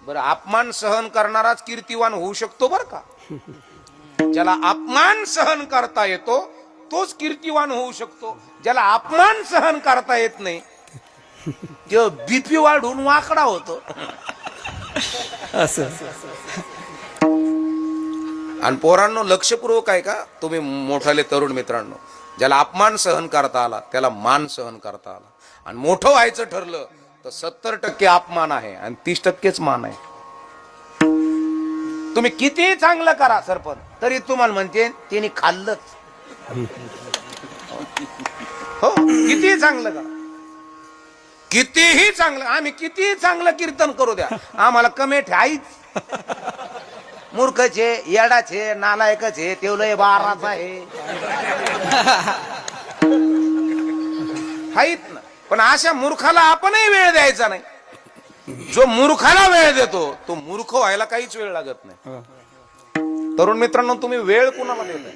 बरं, अपमान सहन करणाराच कीर्तिवान होऊ शकतो बर का. ज्याला अपमान सहन करता येतो तोच कीर्तिवान होऊ शकतो. ज्याला अपमान सहन करता येत नाही तो बीपी वाढून वाकडा होतो. असं आणि पोरांनो, लक्षपूर्वक आहे का तुम्ही मोठाले तरुण मित्रांनो, ज्याला अपमान सहन करता आला त्याला मान सहन करता आला. आणि मोठं व्हायचं ठरलं तर 70% अपमान आहे आणि 30%च मान आहे. तुम्ही किती चांगलं करा सरपंच, तरी तुम्हाला म्हणते त्यांनी खाल्लंच. हो, किती चांगलं करा, कितीही चांगलं, आम्ही किती चांगलं कीर्तन करू द्या, आम्हाला कमेट आहेच. मूर्खचे, येडाचे, नालायकचे, तेवलंय बाराच आहे हाईत ना. पण अशा मूर्खाला आपणही वेळ द्यायचा नाही. जो मूर्खाला वेळ देतो तो मूर्ख व्हायला काहीच वेळ लागत नाही. तरुण मित्रांनो, तुम्ही वेळ कुणाला देताय?